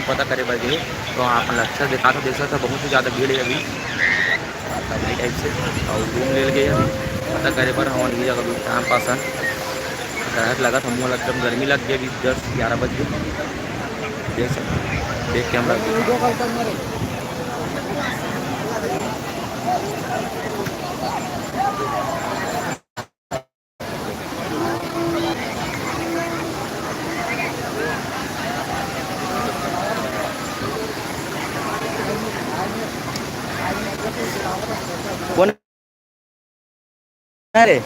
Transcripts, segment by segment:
पता करे बर गए तो अपन अच्छा देखा था, देखा था बहुत ही ज़्यादा भीड़ है अभी भाई टाइप से। और रूम ले गए अभी पता करे पर हम ये जगह टाइम पास है ग्राहक लगा था, मुँह एकदम गर्मी लग गई अभी 10-11 बज गए। देख सकते देख के हम लोग कौन है रे।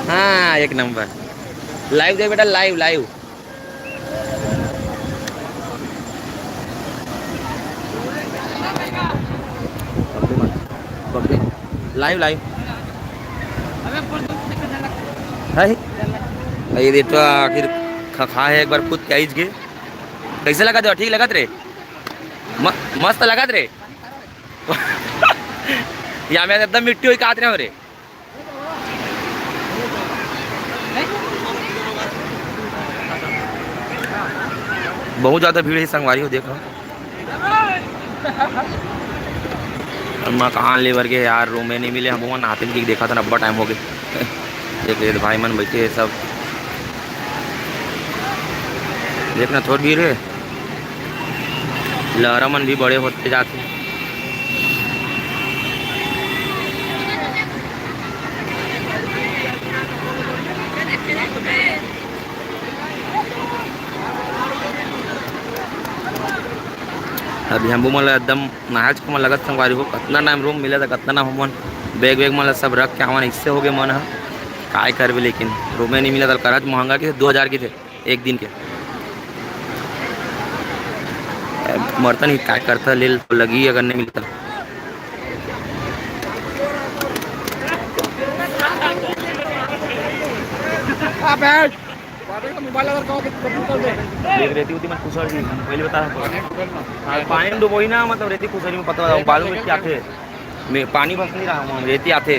हाँ एक नंबर लाइव दे बेटा, लाइव लाइव लाइव लाइव है ये देखो आखिर खा है एक बार खुद क्या गए कैसे लगा दो ठीक लगा रे मस्त लगा रे या मैं एकदम मिट्टी हुई काट रहे हो रे। बहुत ज़्यादा भीड़ है संगवारी हो देखो मैं कहाँ ले बर गए यार, रूम में नहीं मिले हम वहाँ नातिन की देखा था नब्बा टाइम हो गए देख भाई मन बैठे है सब देखना थोड़ी भीड़ है लहरा मन भी बड़े होते जाते हैं। अभी हम मन एकदम नहाज के मन लगत संगवारी हो कितना टाइम रूम मिला था कितना ना हमन बैग वैग मन सब रख के हमन इससे हो गए मन काय करबे लेकिन रूम नहीं मिला था करज महंगा के 2000 के थे एक दिन के मरता नहीं काय करता ले लगी अगर नहीं मिलता। देख रेती होती मैं खुशहाल जी पहले बता रहा पानी में डुबोई ना मतलब रेती खुशहाली में पता बालू में क्या थे मैं पानी बस नहीं रहा हूँ रेती आते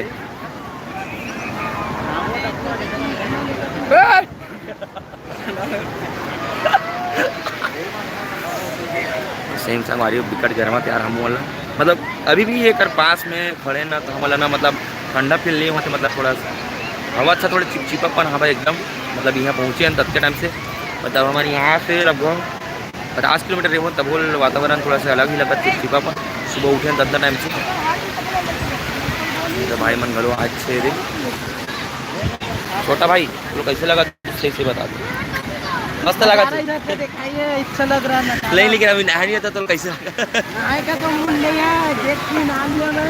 सेम संगवारी बिकट गर्मा यार हम वाला मतलब अभी भी ये कर पास में खड़े ना तो हमारा ना मतलब ठंडा फील नहीं होते मतलब थोड़ा सा हवा अच्छा थोड़ा चिपचिपापन हवा एकदम मतलब यहाँ पहुँचे हैं तब के टाइम से मतलब हमारे यहाँ से लगभग 50 किलोमीटर रहे हो तब वो वातावरण थोड़ा सा अलग ही लगा चिपचिपापन सुबह उठे तब टाइम से तो भाई मन गलो आज से रे छोटा भाई तो कैसे लगा सही से बता दो मस्त लगा अच्छा लग रहा है नहीं लेकिन अभी नहा नहीं था तो कैसे आएगा तो मूल ले देख के नाम लिया मैं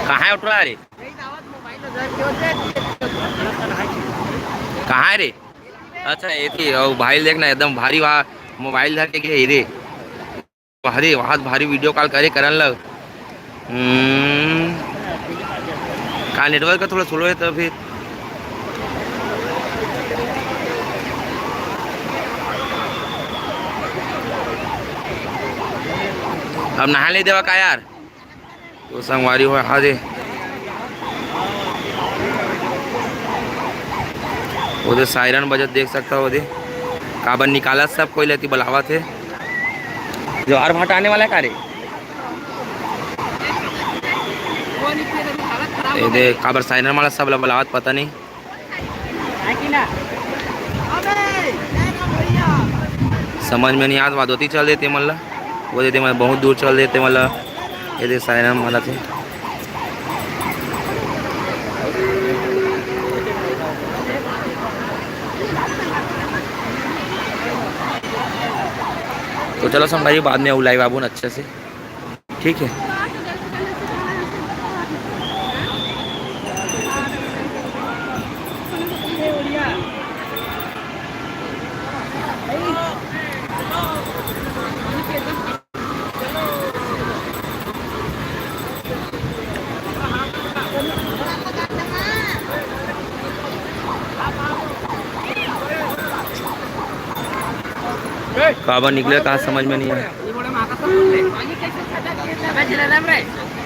कहाँ है उठ रहा रे कहाँ है रे अच्छा ये थी और भाई देखना एकदम भारी वहाँ मोबाइल धर के गए रे भारी वहाँ भारी वीडियो कॉल करे करन लग कहाँ नेटवर्क का थोड़ा स्लो है तो फिर अब नहा ले देवा का यार तो संगवारी हो हाँ दे उधर सायरन बजट देख सकता हो उधर काबर निकाला सब कोई लेती बुलावा थे जो और भाट आने वाला है कारे दे काबर सायरन वाला सब बुलावत पता नहीं समझ में नहीं आत वादोती चल देते मतलब वो देते मतलब बहुत दूर चल देते मतलब ये सायरन वाला थे तो चलो भाई बाद में लाइव आबू अच्छे से ठीक है। काबर निकले कहाँ समझ में नहीं आया। पानी कैसे छटक के